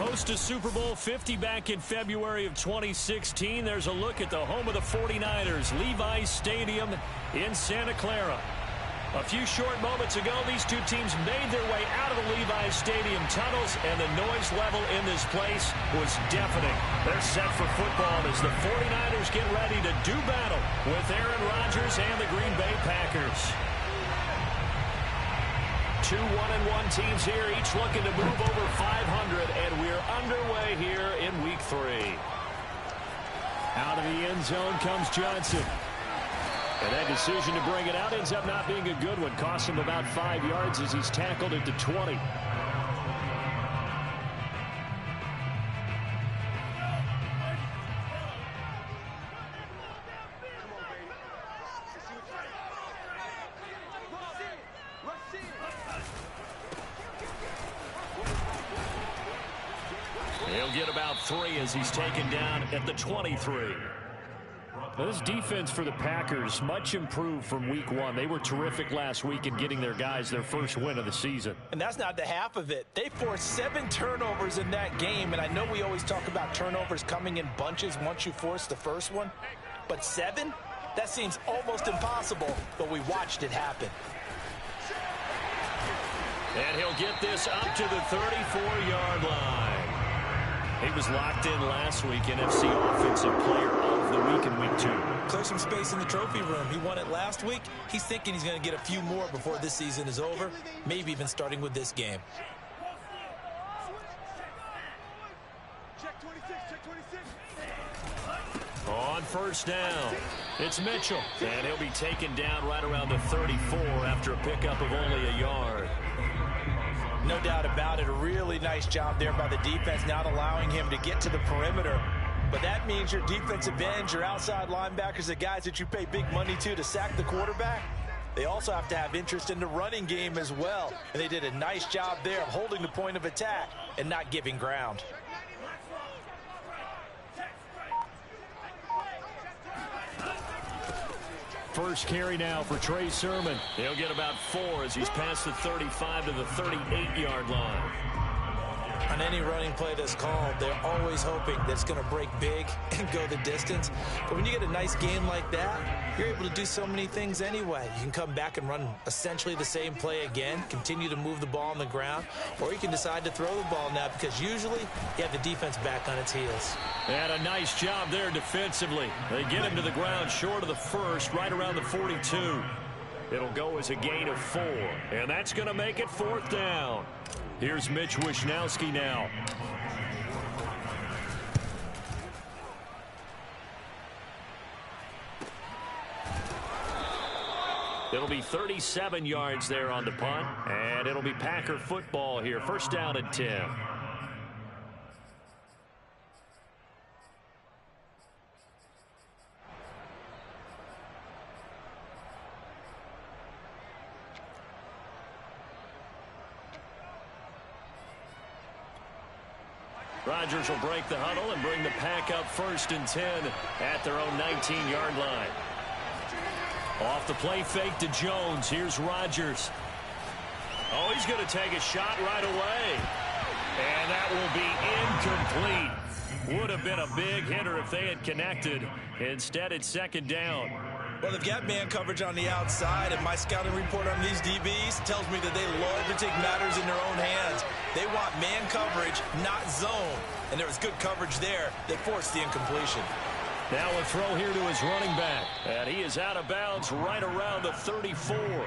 host to Super Bowl 50 back in February of 2016. There's a look at the home of the 49ers, Levi's Stadium in Santa Clara. A few short moments ago, these two teams made their way out of the Levi's Stadium tunnels, and the noise level in this place was deafening. They're set for football as the 49ers get ready to do battle with Aaron Rodgers and the Green Bay Packers. Two 1-1 teams here, each looking to move over 500, and we're underway here in Week 3. Out of the end zone comes Johnson. And that decision to bring it out ends up not being a good one. Costs him about 5 yards as he's tackled at the 20. He'll get about 3 as he's taken down at the 23. This defense for the Packers, much improved from Week 1. They were terrific last week in getting their guys their first win of the season. And that's not the half of it. They forced 7 turnovers in that game, and I know we always talk about turnovers coming in bunches once you force the first one, but 7? That seems almost impossible, but we watched it happen. And he'll get this up to the 34-yard line. He was locked in last week, NFC Offensive Player of the Week in Week 2. Clear some space in the trophy room. He won it last week. He's thinking he's going to get a few more before this season is over, maybe even starting with this game. Check 26, check 26. On first down, it's Mitchell, and he'll be taken down right around the 34 after a pickup of only a yard. No doubt about it. A really nice job there by the defense, not allowing him to get to the perimeter. But that means your defensive ends, your outside linebackers, the guys that you pay big money to sack the quarterback, they also have to have interest in the running game as well. And they did a nice job there of holding the point of attack and not giving ground. First carry now for Trey Sermon. He'll get about 4 as he's past the 35 to the 38-yard line. On any running play that's called, they're always hoping that it's going to break big and go the distance. But when you get a nice game like that, you're able to do so many things anyway. You can come back and run essentially the same play again, continue to move the ball on the ground, or you can decide to throw the ball now because usually you have the defense back on its heels. And a nice job there defensively. They get him to the ground short of the first, right around the 42. It'll go as a gain of 4, and that's going to make it 4th down. Here's Mitch Wishnowsky now. It'll be 37 yards there on the punt, and it'll be Packer football here. First down and 10. Rodgers will break the huddle and bring the Pack up 1st and 10 at their own 19-yard line. Off the play fake to Jones. Here's Rodgers. Oh, he's going to take a shot right away. And that will be incomplete. Would have been a big hitter if they had connected. Instead, it's 2nd down. Well, they've got man coverage on the outside, and my scouting report on these DBs tells me that they love to take matters in their own hands. They want man coverage, not zone. And there was good coverage there. They forced the incompletion. Now a throw here to his running back. And he is out of bounds right around the 34.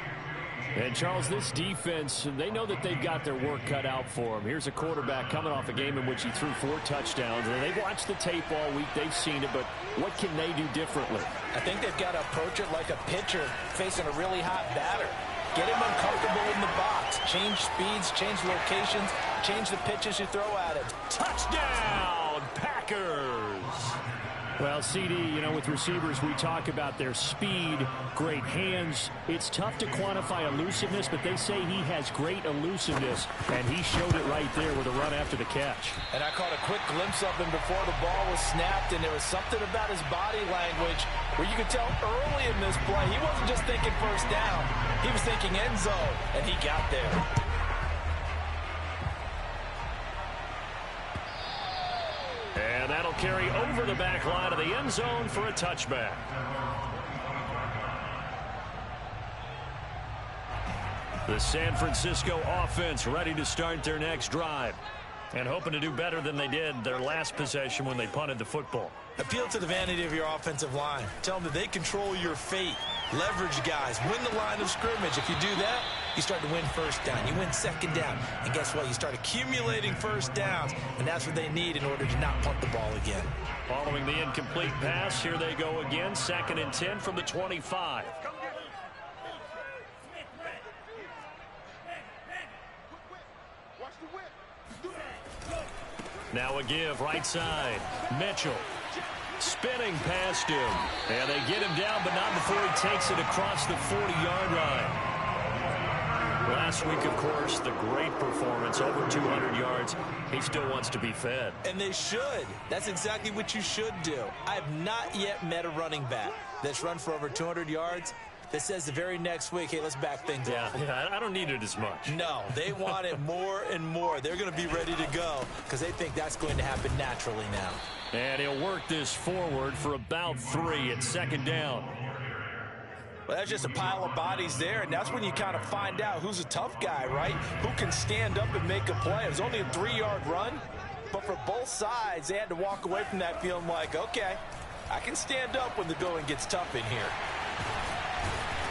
And, Charles, this defense, they know that they've got their work cut out for them. Here's a quarterback coming off a game in which he threw 4 touchdowns. And they've watched the tape all week. They've seen it, but what can they do differently? I think they've got to approach it like a pitcher facing a really hot batter. Get him uncomfortable in the box. Change speeds, change locations, change the pitches you throw at him. Touchdown, Packers! Well, CD, you know, with receivers, we talk about their speed, great hands. It's tough to quantify elusiveness, but they say he has great elusiveness, and he showed it right there with a run after the catch. And I caught a quick glimpse of him before the ball was snapped, and there was something about his body language where you could tell early in this play he wasn't just thinking first down. He was thinking end zone, and he got there. That'll carry over the back line of the end zone for a touchback. The San Francisco offense ready to start their next drive and hoping to do better than they did their last possession when they punted the football. Appeal to the vanity of your offensive line. Tell them that they control your fate. Leverage guys. Win the line of scrimmage. If you do that, you start to win first down. You win second down. And guess what? You start accumulating first downs. And that's what they need in order to not punt the ball again. Following the incomplete pass, here they go again. 2nd and 10 from the 25. Now a give right side. Mitchell spinning past him. And they get him down, but not before he takes it across the 40-yard line. Last week, of course, the great performance, over 200 yards. He still wants to be fed. And they should. That's exactly what you should do. I have not yet met a running back that's run for over 200 yards that says the very next week, hey, let's back things up. Yeah, I don't need it as much. No, they want it more and more. They're going to be ready to go because they think that's going to happen naturally now. And he'll work this forward for about 3 at 2nd down. Well, that's just a pile of bodies there, and that's when you kind of find out who's a tough guy, right? Who can stand up and make a play. It was only a 3-yard run, but for both sides, they had to walk away from that feeling like, okay, I can stand up when the going gets tough in here.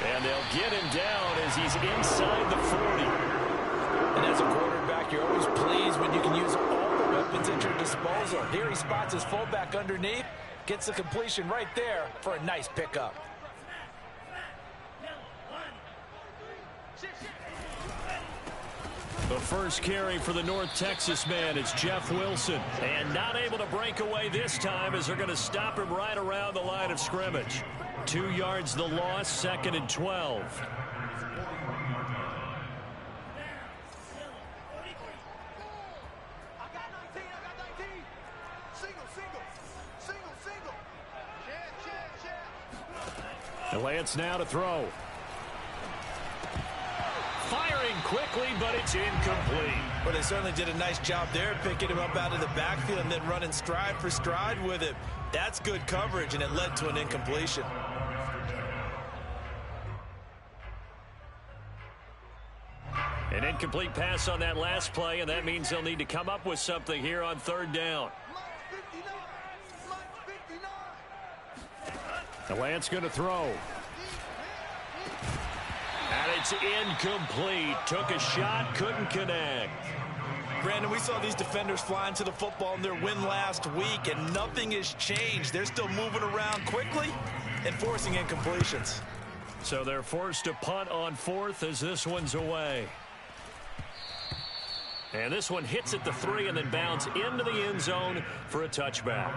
And they'll get him down as he's inside the 40. And as a quarterback, you're always pleased when you can use all the weapons at your disposal. Here he spots his fullback underneath, gets the completion right there for a nice pickup. The first carry for the North Texas man is Jeff Wilson. And not able to break away this time as they're going to stop him right around the line of scrimmage. 2 yards the loss, 2nd and 12. The Lance now to throw. Firing quickly, but it's incomplete. Well, they certainly did a nice job there, picking him up out of the backfield and then running stride for stride with it. That's good coverage, and it led to an incompletion. An incomplete pass on that last play, and that means they'll need to come up with something here on 3rd down. The Lance going to throw. And it's incomplete. Took a shot, couldn't connect. Brandon, we saw these defenders flying to the football in their win last week, and nothing has changed. They're still moving around quickly and forcing incompletions. So they're forced to punt on 4th as this one's away. And this one hits at the 3 and then bounds into the end zone for a touchback.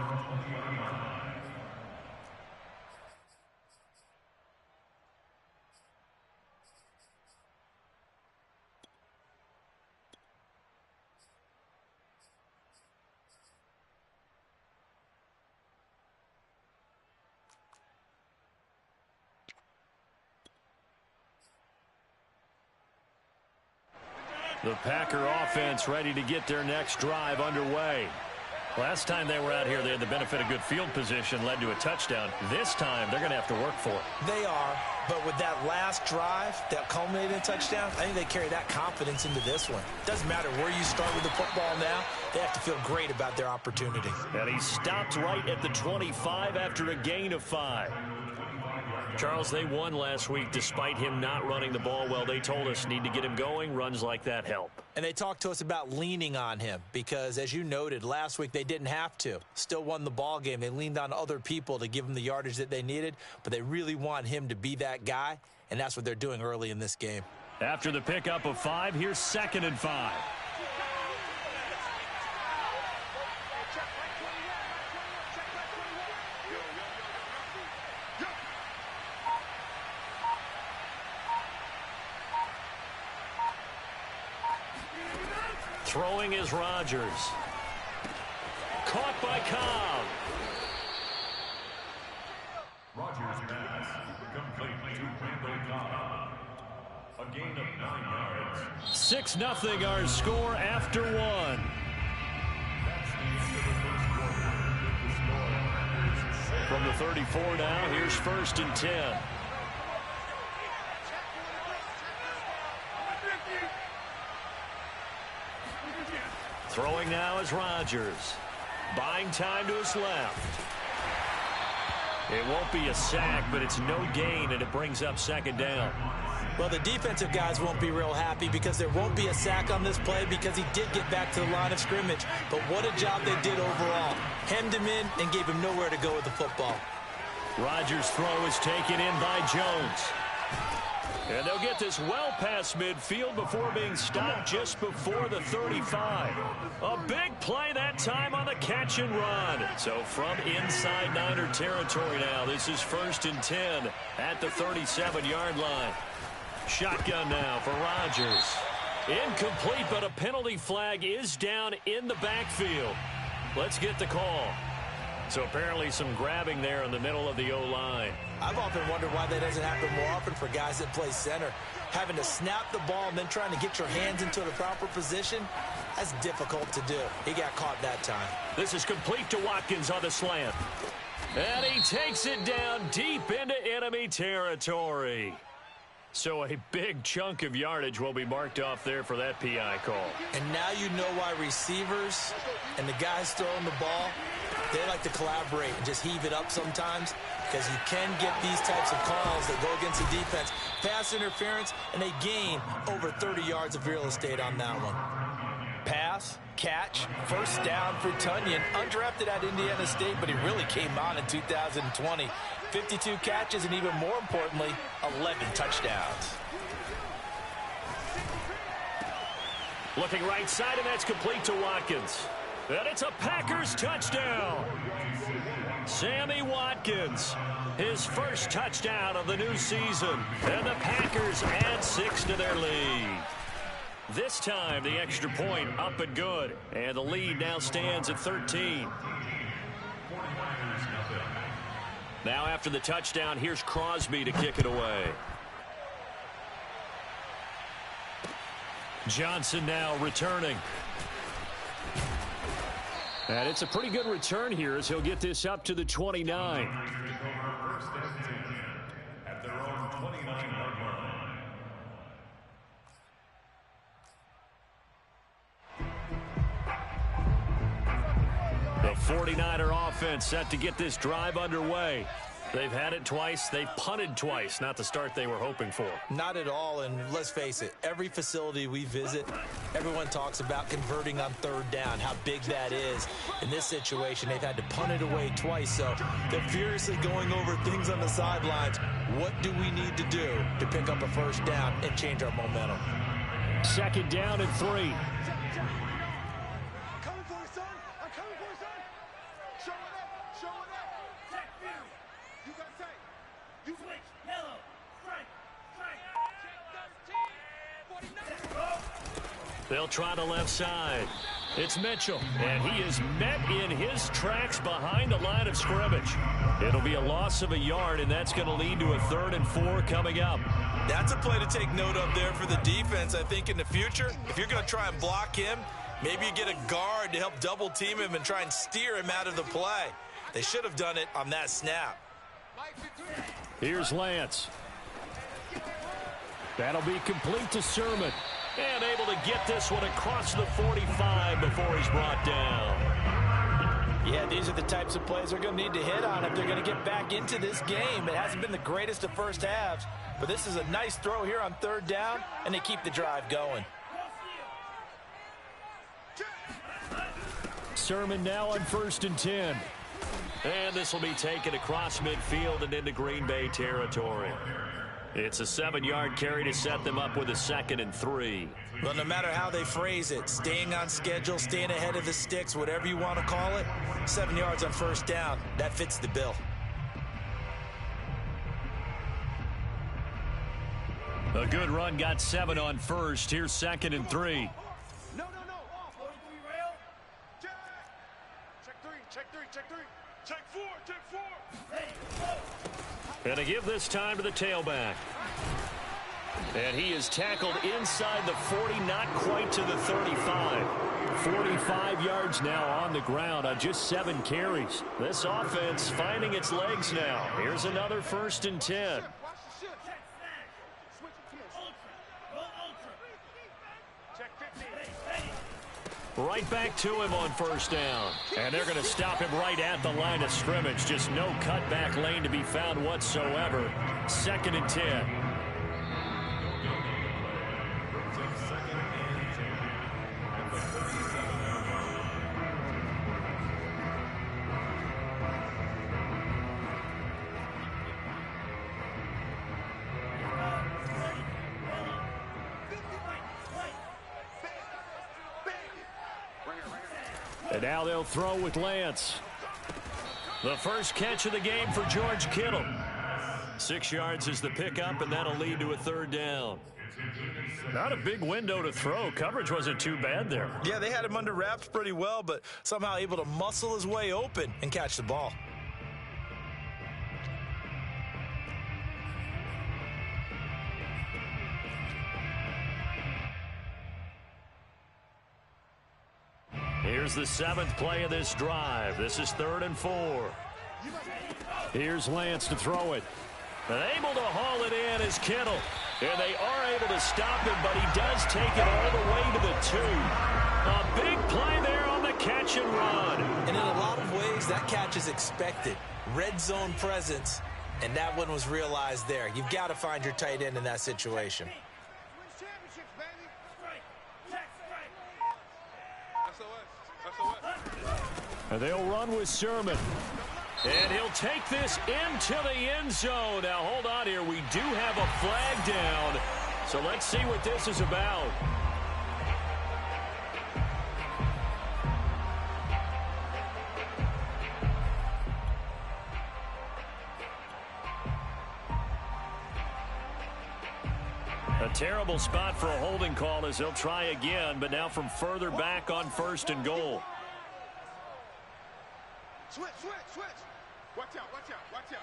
The Packer offense ready to get their next drive underway. Last time they were out here, they had the benefit of good field position, led to a touchdown. This time, they're going to have to work for it. They are, but with that last drive that culminated in a touchdown, I think they carry that confidence into this one. Doesn't matter where you start with the football now, they have to feel great about their opportunity. And he stopped right at the 25 after a gain of 5. Charles, they won last week despite him not running the ball well. They told us need to get him going. Runs like that help. And they talked to us about leaning on him because, as you noted, last week they didn't have to. Still won the ball game. They leaned on other people to give them the yardage that they needed, but they really want him to be that guy, and that's what they're doing early in this game. After the pickup of 5, here's 2nd and 5. Throwing is Rodgers. Caught by Cobb. Rodgers pass complete to Randall Cobb. A gain of 9 yards. 6-0 our score after 1. That's the end of the first quarter. from the 34 now. Here's 1st and 10. Throwing now is Rodgers. Buying time to his left. It won't be a sack, but it's no gain, and it brings up 2nd down. Well, the defensive guys won't be real happy because there won't be a sack on this play because he did get back to the line of scrimmage. But what a job they did overall. Hemmed him in and gave him nowhere to go with the football. Rodgers' throw is taken in by Jones. And they'll get this well past midfield before being stopped just before the 35. A big play that time on the catch and run. So from inside Niner territory now, this is 1st and 10 at the 37-yard line. Shotgun now for Rodgers. Incomplete, but a penalty flag is down in the backfield. Let's get the call. So apparently some grabbing there in the middle of the O-line. I've often wondered why that doesn't happen more often for guys that play center. Having to snap the ball and then trying to get your hands into the proper position, that's difficult to do. He got caught that time. This is complete to Watkins on the slant. And he takes it down deep into enemy territory. So a big chunk of yardage will be marked off there for that PI call. And now you know why receivers and the guys throwing the ball, they like to collaborate and just heave it up sometimes because you can get these types of calls that go against the defense. Pass interference, and they gain over 30 yards of real estate on that one. Pass, catch, 1st down for Tonyan. Undrafted at Indiana State, but he really came on in 2020. 52 catches, and even more importantly, 11 touchdowns. Looking right side, and that's complete to Watkins. And it's a Packers touchdown. Sammy Watkins, his 1st touchdown of the new season. And the Packers add 6 to their lead. This time, the extra point up and good. And the lead now stands at 13. Now after the touchdown, here's Crosby to kick it away. Johnson now returning. And it's a pretty good return here as he'll get this up to the 29. At their own 29-yard line. The 49er offense set to get this drive underway. They've had it twice. They've punted twice. Not the start they were hoping for. Not at all, and let's face it, every facility we visit, everyone talks about converting on 3rd down, how big that is. In this situation, they've had to punt it away twice, so they're furiously going over things on the sidelines. What do we need to do to pick up a 1st down and change our momentum? 2nd down and 3. I'm coming for you, son. I'm coming for you, son. Show it up. Show it up. Check view. You got sight. You switch. Yellow. Strike. Strike. Check 13. 49. They'll try the left side. It's Mitchell, and he is met in his tracks behind the line of scrimmage. It'll be a loss of a yard, and that's going to lead to a 3rd and 4 coming up. That's a play to take note of there for the defense, I think, in the future. If you're going to try and block him, maybe you get a guard to help double team him and try and steer him out of the play. They should have done it on that snap. Here's Lance. That'll be complete to Sermon. And able to get this one across the 45 before he's brought down. Yeah, these are the types of plays they're going to need to hit on if they're going to get back into this game. It hasn't been the greatest of first halves, but this is a nice throw here on 3rd down, and they keep the drive going. Sermon now on 1st and 10. And this will be taken across midfield and into Green Bay territory. It's a 7-yard carry to set them up with a 2nd and 3. Well, no matter how they phrase it, staying on schedule, staying ahead of the sticks, whatever you want to call it, 7 yards on 1st down, that fits the bill. A good run got 7 on 1st. Here's 2nd and 3. No. Off. 43 rail. Check. Check 3. Check 3. Check 3. Check 4. Check 4. And to give this time to the tailback. And he is tackled inside the 40, not quite to the 35. 45 yards now on the ground on just 7 carries. This offense finding its legs now. Here's another 1st and 10. Right back to him on 1st down. And they're going to stop him right at the line of scrimmage. Just no cutback lane to be found whatsoever. 2nd and 10. And now they'll throw with Lance. The first catch of the game for George Kittle. 6 yards is the pickup, and that'll lead to a 3rd down. Not a big window to throw. Coverage wasn't too bad there. Yeah, they had him under wraps pretty well, but somehow able to muscle his way open and catch the ball. Here's the 7th play of this drive. This is 3rd and 4. Here's Lance to throw it. And able to haul it in is Kittle. And they are able to stop him, but he does take it all the way to the 2. A big play there on the catch and run. And in a lot of ways, that catch is expected. Red zone presence, and that one was realized there. You've got to find your tight end in that situation. And they'll run with Sermon. And he'll take this into the end zone. Now, hold on here. We do have a flag down. So let's see what this is about. A terrible spot for a holding call as they'll try again, but now from further back on 1st and goal. Switch. Watch out. Watch the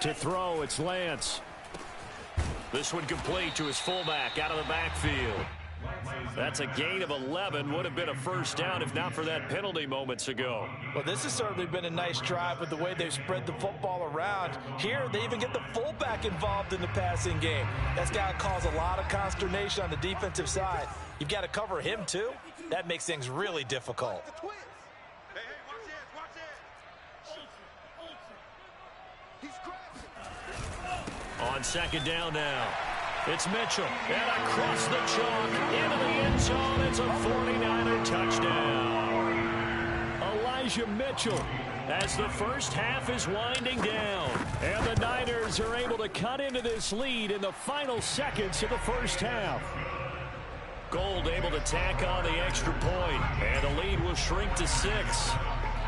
To throw, it's Lance. This one complete to his fullback out of the backfield. That's a gain of 11. Would have been a 1st down if not for that penalty moments ago. Well, this has certainly been a nice drive with the way they've spread the football around. Here, they even get the fullback involved in the passing game. That's got to cause a lot of consternation on the defensive side. You've got to cover him, too. That makes things really difficult. Hey, watch it. He's crashing. On 2nd down now. It's Mitchell. And across the chalk into the end zone. It's a 49er touchdown. Elijah Mitchell as the first half is winding down. And the Niners are able to cut into this lead in the final seconds of the first half. Gold able to tack on the extra point. And the lead will shrink to 6.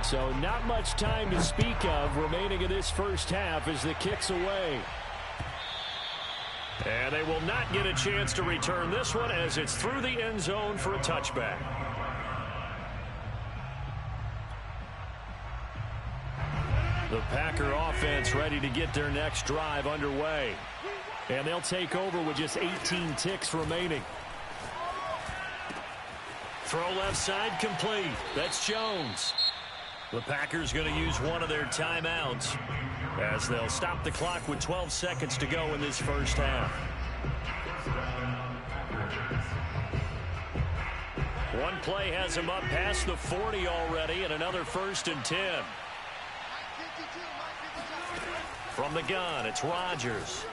So not much time to speak of remaining in this first half as the kick's away. And they will not get a chance to return this one as it's through the end zone for a touchback. The Packer offense ready to get their next drive underway. And they'll take over with just 18 ticks remaining. Throw left side complete. That's Jones. The Packers going to use one of their timeouts as they'll stop the clock with 12 seconds to go in this first half. One play has him up past the 40 already, and another 1st and 10. From the gun, it's Rodgers.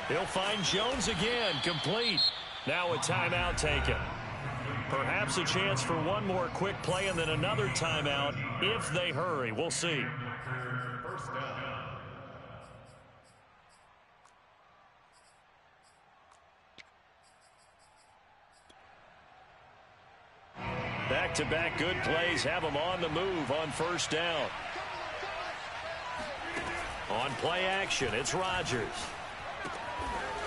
He'll find Jones again, complete. Now a timeout taken. Perhaps a chance for one more quick play and then another timeout if they hurry. We'll see. Back-to-back good plays have them on the move on 1st down. On play action, it's Rodgers.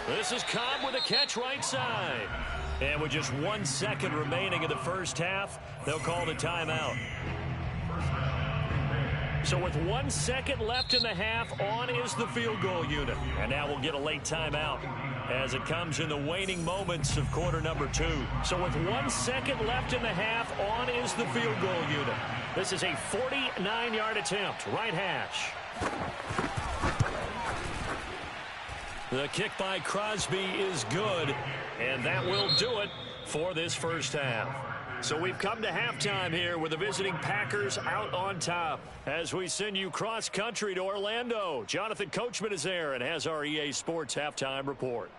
This is Cobb with a catch right side. And with just 1 second remaining in the first half, they'll call the timeout. So with 1 second left in the half, on is the field goal unit. And now we'll get a late timeout as it comes in the waning moments of quarter number 2. So with 1 second left in the half, on is the field goal unit. This is a 49-yard attempt, right hash. The kick by Crosby is good, and that will do it for this first half. So we've come to halftime here with the visiting Packers out on top. As we send you cross-country to Orlando, Jonathan Coachman is there and has our EA Sports halftime report.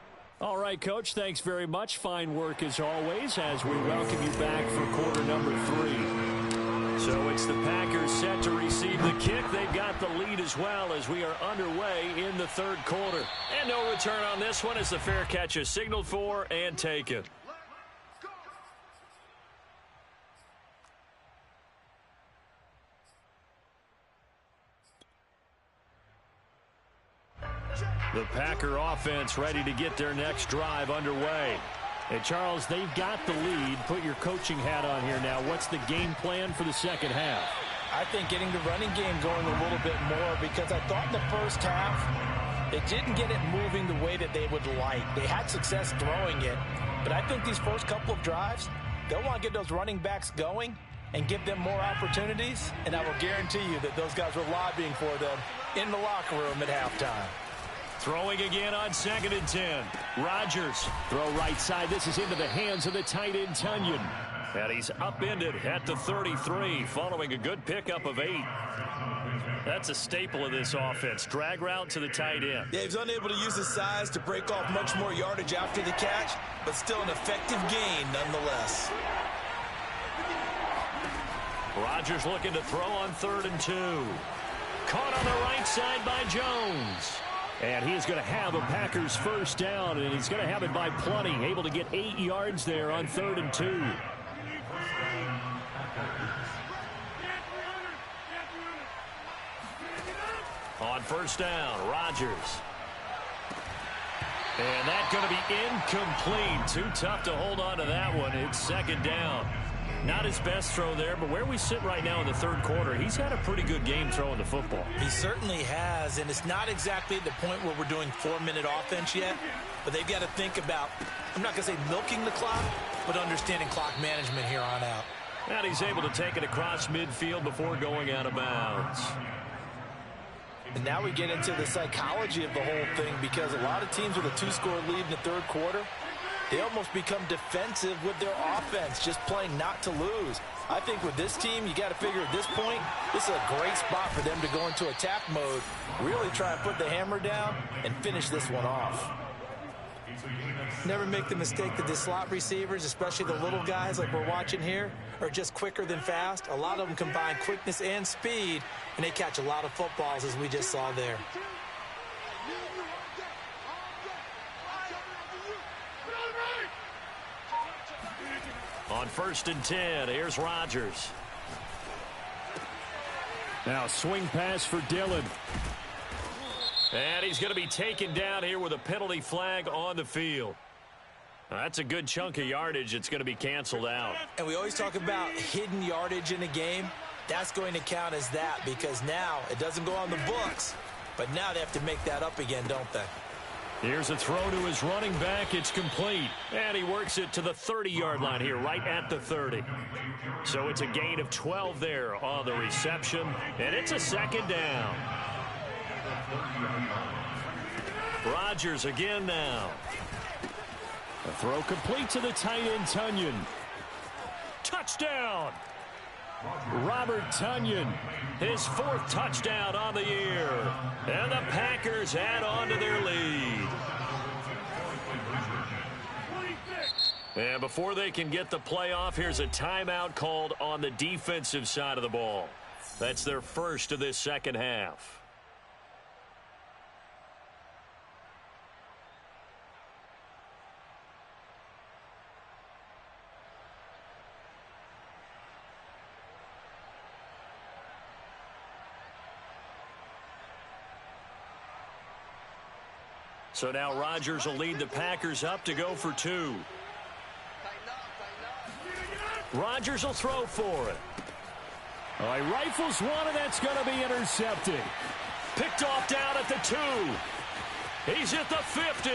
All right, Coach, thanks very much. Fine work as always as we welcome you back for quarter number 3. So it's the Packers set to receive the kick. They've got the lead as well as we are underway in the third quarter. And no return on this one as the fair catch is signaled for and taken. The Packer offense ready to get their next drive underway. And, Charles, they've got the lead. Put your coaching hat on here now. What's the game plan for the second half? I think getting the running game going a little bit more because I thought in the first half they didn't get it moving the way that they would like. They had success throwing it, but I think these first couple of drives, they'll want to get those running backs going and give them more opportunities, and I will guarantee you that those guys were lobbying for them in the locker room at halftime. Throwing again on 2nd and 10. Rodgers, throw right side. This is into the hands of the tight end, Tonyan. And he's upended at the 33 following a good pickup of 8. That's a staple of this offense. Drag route to the tight end. Yeah, he's unable to use his size to break off much more yardage after the catch, but still an effective gain nonetheless. Rodgers looking to throw on 3rd and 2. Caught on the right side by Jones. And he's going to have a Packers first down, and he's going to have it by plenty. Able to get 8 yards there on 3rd and 2. On first down, Rodgers. And that's going to be incomplete. Too tough to hold on to that one. It's 2nd down. Not his best throw there, but where we sit right now in the third quarter, he's had a pretty good game throwing the football. He certainly has, and it's not exactly the point where we're doing 4-minute offense yet, but they've got to think about, I'm not going to say milking the clock, but understanding clock management here on out. And he's able to take it across midfield before going out of bounds. And now we get into the psychology of the whole thing because a lot of teams with a 2-score lead in the third quarter, they almost become defensive with their offense, just playing not to lose. I think with this team, you got to figure at this point, this is a great spot for them to go into attack mode, really try and put the hammer down and finish this one off. Never make the mistake that the slot receivers, especially the little guys like we're watching here, are just quicker than fast. A lot of them combine quickness and speed, and they catch a lot of footballs as we just saw there. On 1st and 10, here's Rodgers. Now swing pass for Dillon. And he's going to be taken down here with a penalty flag on the field. Now, that's a good chunk of yardage. It's going to be canceled out. And we always talk about hidden yardage in a game. That's going to count as that because now it doesn't go on the books, but now they have to make that up again, don't they? Here's a throw to his running back. It's complete. And he works it to the 30-yard line here, right at the 30. So it's a gain of 12 there on the reception. And it's a 2nd down. Rodgers again now. A throw complete to the tight end, Tonyan. Touchdown! Robert Tonyan, his 4th touchdown on the year. And the Packers add on to their lead. And before they can get the play off, here's a timeout called on the defensive side of the ball. That's their first of this second half. So now Rodgers will lead the Packers up to go for 2. Rodgers will throw for it. Oh, he rifles one, and that's going to be intercepted. Picked off down at the 2. He's at the 50.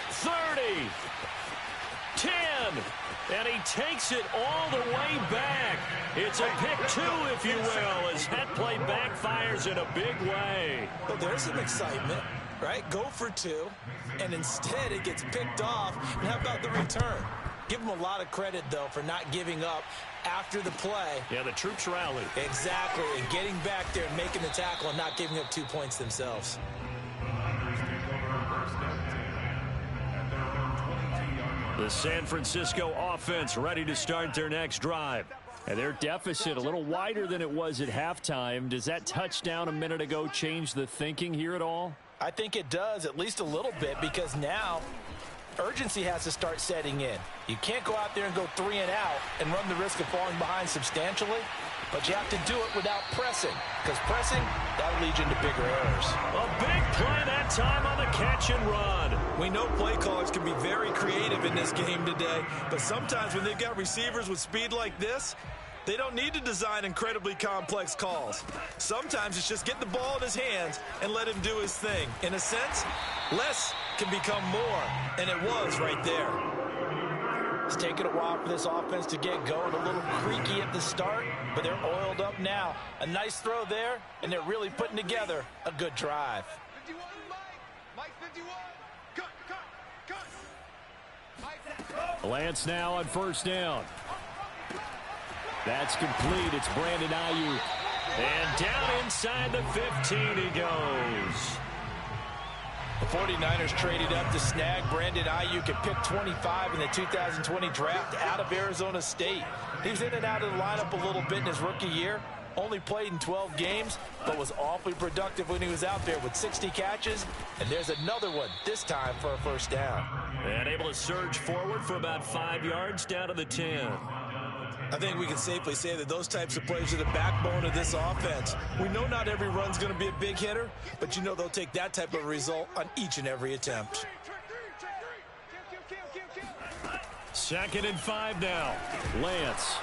30. 10. And he takes it all the way back. It's a pick 2, if you will, as that play backfires in a big way. Well, there's some excitement, right? Go for 2, and instead it gets picked off. And how about the return? Give him a lot of credit, though, for not giving up after the play. Yeah, the troops rallied. Exactly, and getting back there and making the tackle and not giving up 2 points themselves. The San Francisco offense ready to start their next drive. And their deficit a little wider than it was at halftime. Does that touchdown a minute ago change the thinking here at all? I think it does, at least a little bit, because now urgency has to start setting in. You can't go out there and go 3 and out and run the risk of falling behind substantially, but you have to do it without pressing, because pressing, that'll lead you into bigger errors. A big play that time on the catch and run. We know play callers can be very creative in this game today, but sometimes when they've got receivers with speed like this, they don't need to design incredibly complex calls. Sometimes it's just get the ball in his hands and let him do his thing. In a sense, less can become more, and it was right there. It's taken a while for this offense to get going, a little creaky at the start, but they're oiled up now. A nice throw there, and they're really putting together a good drive. 51, Mike 51. Cut. Mike. Lance now on first down. That's complete. It's Brandon Ayuk. And down inside the 15 he goes. The 49ers traded up to snag Brandon Ayuk at pick 25 in the 2020 draft out of Arizona State. He was in and out of the lineup a little bit in his rookie year. Only played in 12 games, but was awfully productive when he was out there with 60 catches. And there's another one, this time for a first down. And able to surge forward for about 5 yards down to the 10. I think we can safely say that those types of plays are the backbone of this offense. We know not every run's going to be a big hitter, but you know they'll take that type of result on each and every attempt. 2nd and 5 now. Lance.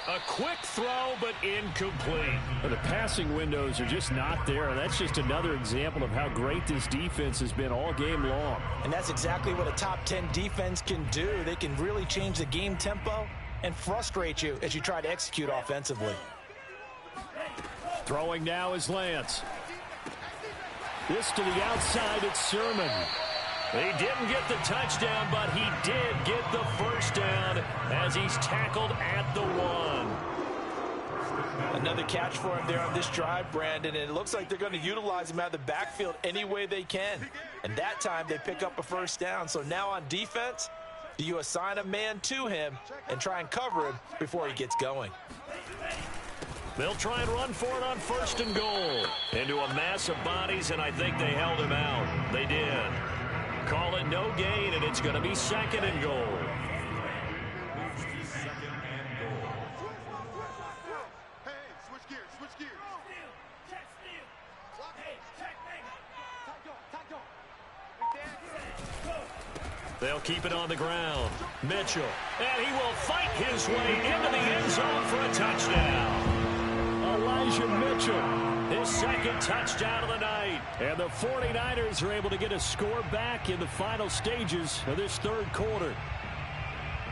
A quick throw, but incomplete. Well, the passing windows are just not there, and that's just another example of how great this defense has been all game long. And that's exactly what a top 10 defense can do. They can really change the game tempo and frustrate you as you try to execute offensively. Throwing now is Lance. This to the outside, it's Sermon. He didn't get the touchdown, but he did get the first down as he's tackled at the 1. Another catch for him there on this drive, Brandon, and it looks like they're going to utilize him out of the backfield any way they can. And that time they pick up a first down. So now on defense, do you assign a man to him and try and cover him before he gets going? They'll try and run for it on 1st and goal. Into a mass of bodies, and I think they held him out. They did. Call it no gain, and it's going to be 2nd and goal. Hey, switch gears. They'll keep it on the ground. Mitchell, and he will fight his way into the end zone for a touchdown. Elijah Mitchell, his 2nd touchdown of the night. And the 49ers are able to get a score back in the final stages of this 3rd quarter.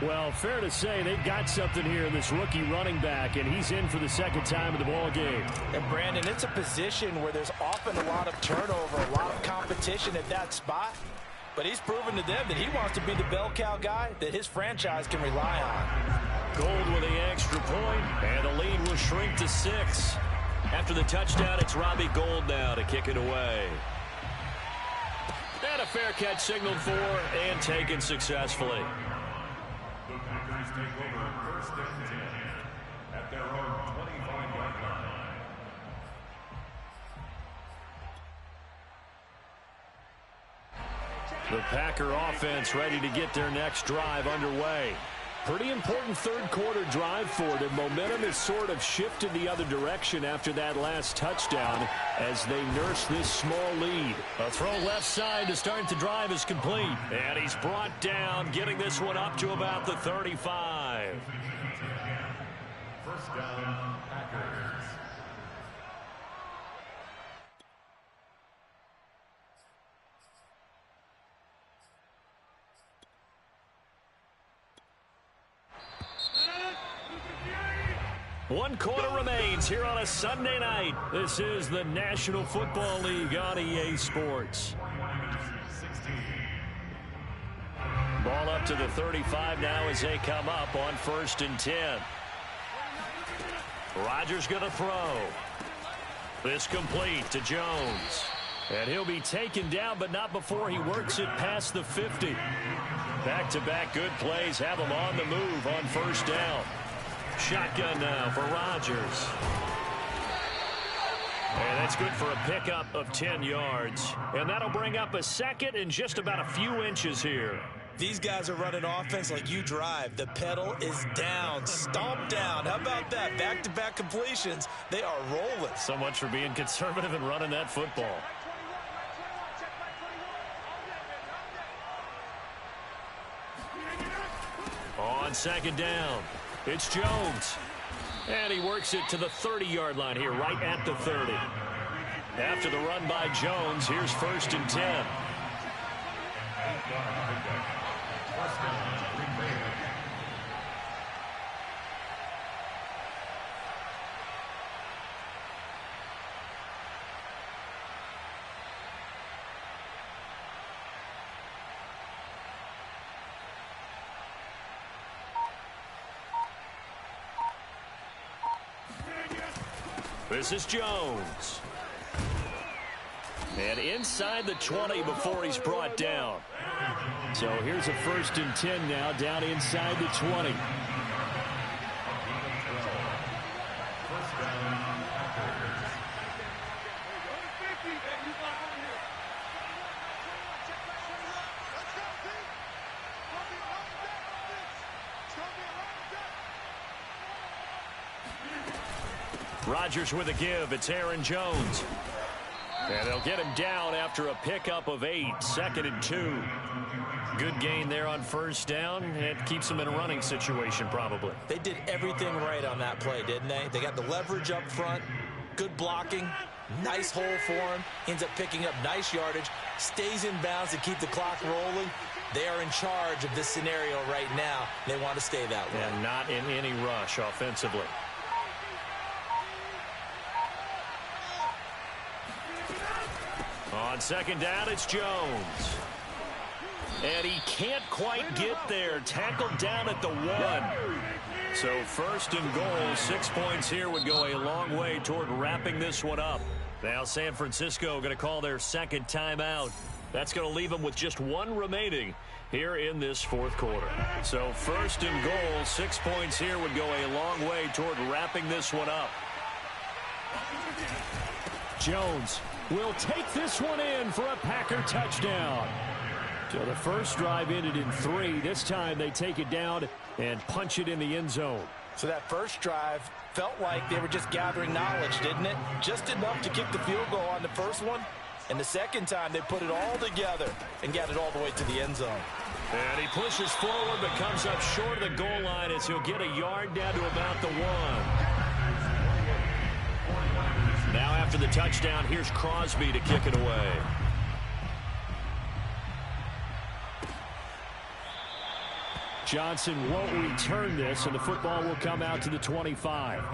Well, fair to say they've got something here in this rookie running back, and he's in for the 2nd time of the ball game. And Brandon, it's a position where there's often a lot of turnover, a lot of competition at that spot. But he's proven to them that he wants to be the bell cow guy that his franchise can rely on. Gold with the extra point, and the lead will shrink to 6. After the touchdown, it's Robbie Gould now to kick it away. And a fair catch signaled for and taken successfully. The Packers take over 1st and 10 at their own 25-yard line. The Packer offense ready to get their next drive underway. Pretty important 3rd quarter drive for them. Momentum has sort of shifted the other direction after that last touchdown as they nurse this small lead. A throw left side to start the drive is complete. And he's brought down, getting this one up to about the 35. 1st down, Packers. 1 quarter remains here on a Sunday night. This is the National Football League on EA Sports. Ball up to the 35 now as they come up on 1st and 10. Rodgers going to throw. This complete to Jones. And he'll be taken down, but not before he works it past the 50. Back-to-back good plays have him on the move on 1st down. Shotgun now for Rodgers. And that's good for a pickup of 10 yards. And that'll bring up a 2nd and just about a few inches here. These guys are running offense like you drive. The pedal is down, stomp down. How about that? Back-to-back completions. They are rolling. So much for being conservative and running that football. On 2nd down, it's Jones. And he works it to the 30-yard line here, right at the 30. After the run by Jones, here's 1st and 10. This is Jones. And inside the 20 before he's brought down. So here's a 1st and 10 now, down inside the 20. Rodgers with a give. It's Aaron Jones. And they'll get him down after a pickup of 8. 2nd and 2. Good gain there on 1st down. It keeps them in a running situation probably. They did everything right on that play, didn't they? They got the leverage up front. Good blocking. Nice hole for him. Ends up picking up nice yardage. Stays in bounds to keep the clock rolling. They are in charge of this scenario right now. They want to stay that way. And not in any rush offensively. On 2nd down, it's Jones. And he can't quite get there. Tackled down at the 1. So 1st and goal, 6 points here would go a long way toward wrapping this one up. Now San Francisco going to call their 2nd timeout. That's going to leave them with just 1 remaining here in this 4th quarter. So 1st and goal, 6 points here would go a long way toward wrapping this one up. Jones will take this one in for a Packer touchdown. So the first drive ended in 3. This time they take it down and punch it in the end zone. So that first drive felt like they were just gathering knowledge, didn't it? Just enough to kick the field goal on the first one. And the second time they put it all together and got it all the way to the end zone. And he pushes forward but comes up short of the goal line as he'll get a yard down to about the 1. Now after the touchdown, here's Crosby to kick it away. Johnson won't return this, and the football will come out to the 25.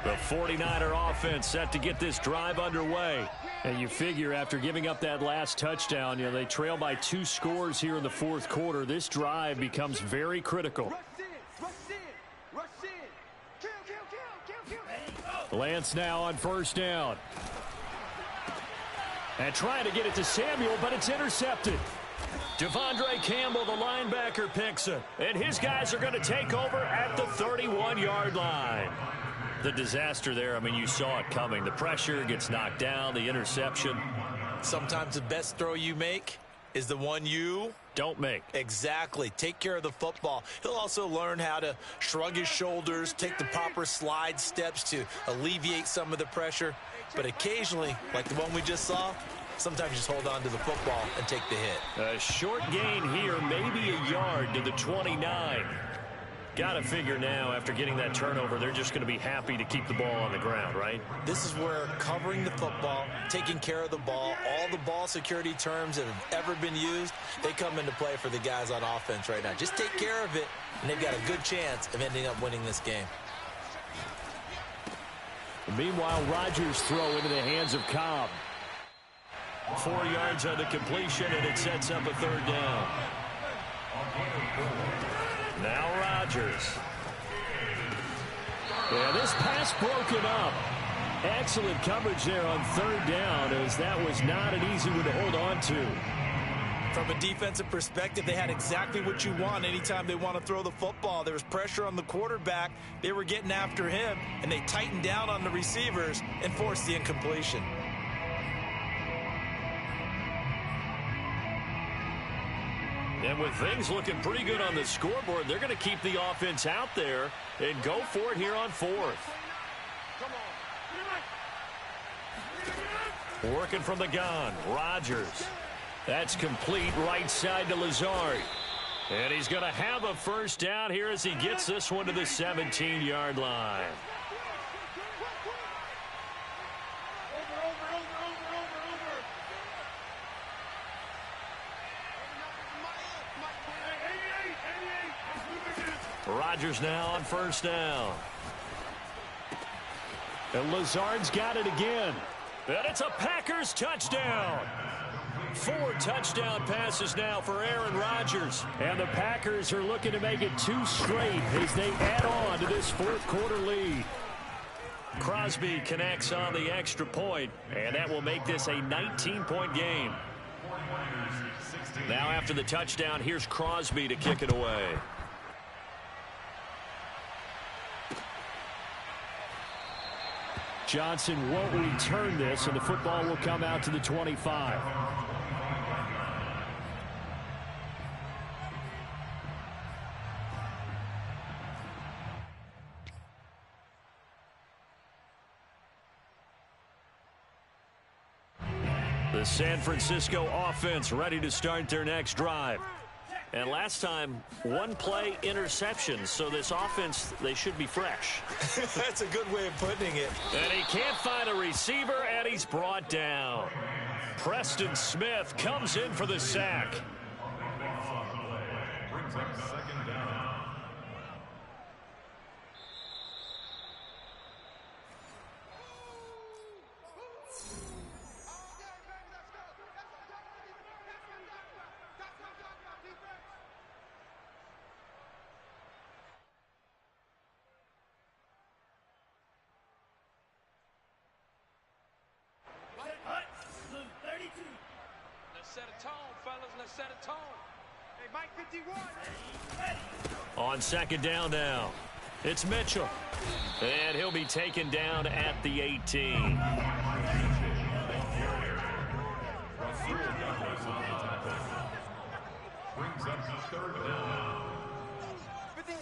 The 49er offense set to get this drive underway. And you figure after giving up that last touchdown, they trail by 2 scores here in the 4th quarter. This drive becomes very critical. Lance now on 1st down. And trying to get it to Samuel, but it's intercepted. Devondre Campbell, the linebacker, picks it. And his guys are going to take over at the 31-yard line. The disaster there, I mean, you saw it coming. The pressure gets knocked down, the interception. Sometimes the best throw you make is the one you don't make. Exactly. Take care of the football. He'll also learn how to shrug his shoulders, take the proper slide steps to alleviate some of the pressure. But occasionally, like the one we just saw, sometimes you just hold on to the football and take the hit. A short gain here, maybe a yard to the 29. Got to figure now, after getting that turnover, they're just going to be happy to keep the ball on the ground, right? This is where covering the football, taking care of the ball, all the ball security terms that have ever been used, they come into play for the guys on offense right now. Just take care of it, and they've got a good chance of ending up winning this game. Meanwhile, Rodgers throw into the hands of Cobb. 4 yards on the completion, and it sets up a third down. Now Rodgers. Yeah, this pass broken up. Excellent coverage there on third down, as that was not an easy one to hold on to. From a defensive perspective, they had exactly what you want anytime they want to throw the football. There was pressure on the quarterback. They were getting after him, and they tightened down on the receivers and forced the incompletion. And with things looking pretty good on the scoreboard, they're going to keep the offense out there and go for it here on fourth. Working from the gun, Rodgers. That's complete, right side to Lazard. And he's going to have a first down here as he gets this one to the 17-yard line. Rodgers now on first down. And Lazard's got it again. And it's a Packers touchdown. 4 touchdown passes now for Aaron Rodgers. And the Packers are looking to make it 2 straight as they add on to this fourth quarter lead. Crosby connects on the extra point, and that will make this a 19-point game. Now after the touchdown, here's Crosby to kick it away. Johnson won't return this, and the football will come out to the 25. The San Francisco offense ready to start their next drive. And last time, 1 play interception, so this offense, they should be fresh. That's a good way of putting it. And he can't find a receiver, and he's brought down. Preston Smith comes in for the sack. Brings up second down. Set a tone, fellas. Let's set a tone. Hey, Mike 51. On second down now, it's Mitchell. And he'll be taken down at the 18. Brings up third down. 51.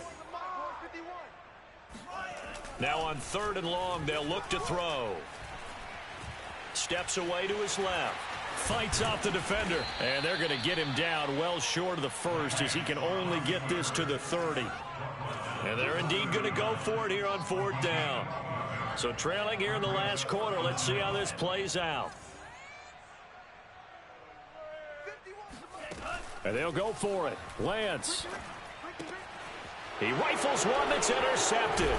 Now on third and long, they'll look to throw. Steps away to his left. Fights off the defender. And they're going to get him down well short of the first as he can only get this to the 30. And they're indeed going to go for it here on fourth down. So trailing here in the last quarter. Let's see how this plays out. And they'll go for it. Lance. He rifles one that's intercepted.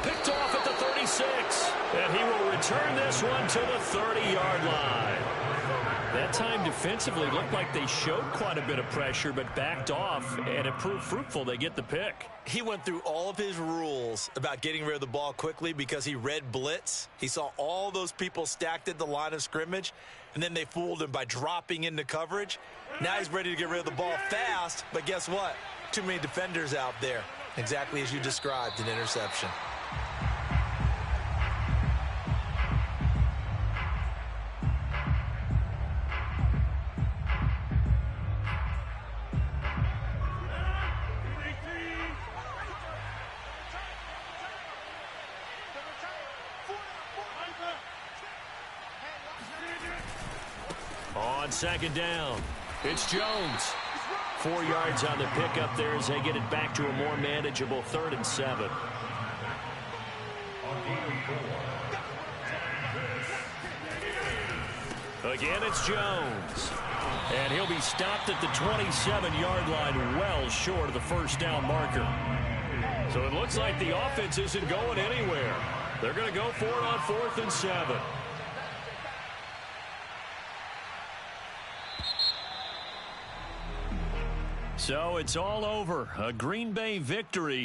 Picked off at the 36. And he will return this one to the 30-yard line. That time defensively looked like they showed quite a bit of pressure but backed off, and it proved fruitful. They get the pick. He went through all of his rules about getting rid of the ball quickly because he read blitz. He saw all those people stacked at the line of scrimmage, and then they fooled him by dropping into coverage. Now he's ready to get rid of the ball fast, but guess what? Too many defenders out there. Exactly as you described, an interception. On second down, it's Jones. 4 yards on the pickup there as they get it back to a more manageable 3rd and 7. Again, it's Jones. And he'll be stopped at the 27-yard line, well short of the first down marker. So it looks like the offense isn't going anywhere. They're going to go for it on 4th and 7. So it's all over. A Green Bay victory.